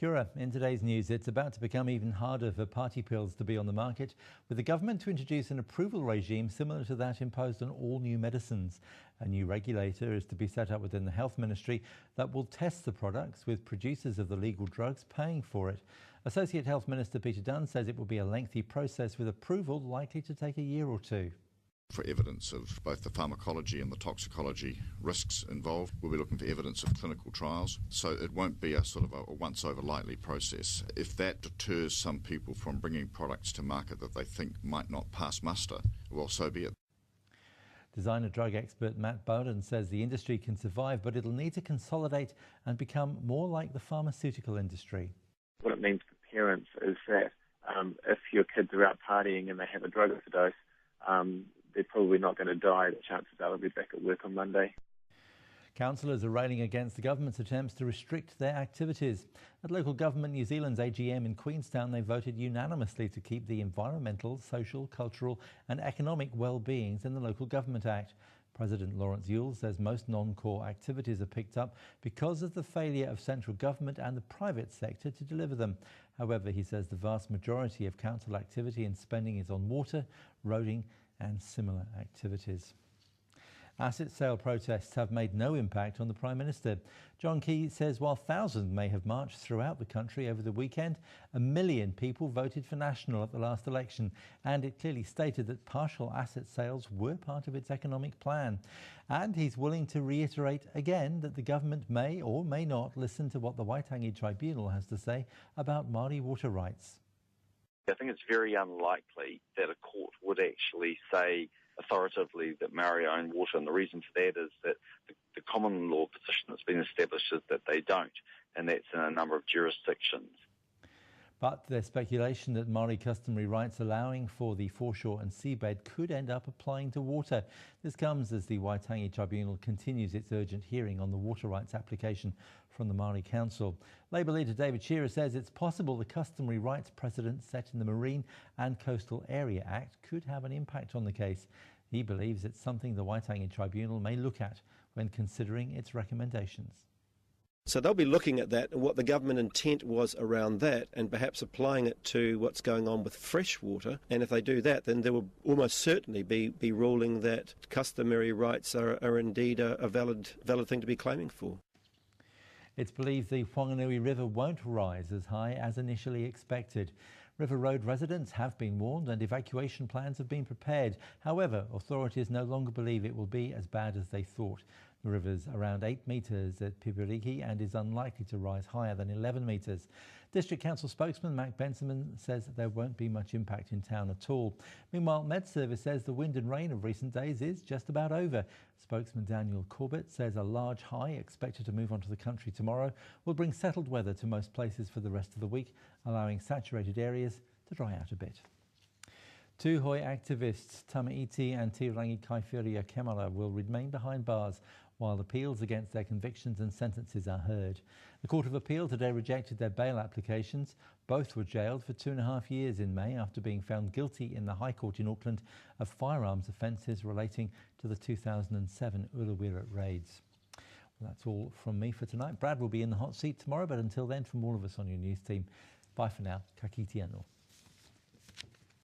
Kia ora. In today's news, it's about to become even harder for party pills to be on the market, with the government to introduce an approval regime similar to that imposed on all new medicines. A new regulator is to be set up within the Health Ministry that will test the products, with producers of the legal drugs paying for it. Associate Health Minister Peter Dunn says it will be a lengthy process, with approval likely to take a year or two. For evidence of both the pharmacology and the toxicology risks involved, we'll be looking for evidence of clinical trials, so it won't be a sort of a once-over lightly process. If that deters some people from bringing products to market that they think might not pass muster, well, so be it. Designer drug expert Matt Bowden says the industry can survive, but it'll need to consolidate and become more like the pharmaceutical industry. What it means for parents is that if your kids are out partying and they have a drug overdose, they're probably not going to die. The chances are they'll be back at work on Monday. Councillors are railing against the government's attempts to restrict their activities. At Local Government New Zealand's AGM in Queenstown, they voted unanimously to keep the environmental, social, cultural and economic well-beings in the Local Government Act. President Lawrence Yule says most non-core activities are picked up because of the failure of central government and the private sector to deliver them. However, he says the vast majority of council activity and spending is on water, roading and similar activities. Asset sale protests have made no impact on the Prime Minister. John Key says while thousands may have marched throughout the country over the weekend, 1 million people voted for National at the last election, and it clearly stated that partial asset sales were part of its economic plan. And he's willing to reiterate again that the government may or may not listen to what the Waitangi Tribunal has to say about Māori water rights. I think it's very unlikely that a court would actually say authoritatively that Maori own water, and the reason for that is that the common law position that's been established is that they don't, and that's in a number of jurisdictions. But there's speculation that Māori customary rights allowing for the foreshore and seabed could end up applying to water. This comes as the Waitangi Tribunal continues its urgent hearing on the water rights application from the Māori Council. Labour leader David Shearer says it's possible the customary rights precedent set in the Marine and Coastal Area Act could have an impact on the case. He believes it's something the Waitangi Tribunal may look at when considering its recommendations. So they'll be looking at that and what the government intent was around that, and perhaps applying it to what's going on with fresh water. And if they do that, then there will almost certainly be ruling that customary rights are indeed a valid thing to be claiming for. It's believed the Whanganui River won't rise as high as initially expected. River Road residents have been warned and evacuation plans have been prepared. However, authorities no longer believe it will be as bad as they thought. The river's around 8 metres at Pipiriki and is unlikely to rise higher than 11 metres. District Council spokesman Mac Benjamin says there won't be much impact in town at all. Meanwhile, Met Service says the wind and rain of recent days is just about over. Spokesman Daniel Corbett says a large high expected to move onto the country tomorrow will bring settled weather to most places for the rest of the week, allowing saturated areas to dry out a bit. Two Hoi activists, Tamaiti and Tirangi Kaiwhiria Kemara, will remain behind bars while appeals against their convictions and sentences are heard. The Court of Appeal today rejected their bail applications. Both were jailed for 2.5 years in May after being found guilty in the High Court in Auckland of firearms offences relating to the 2007 Ulawira raids. Well, that's all from me for tonight. Brad will be in the hot seat tomorrow, but until then, from all of us on your news team, bye for now. Ka kite anō.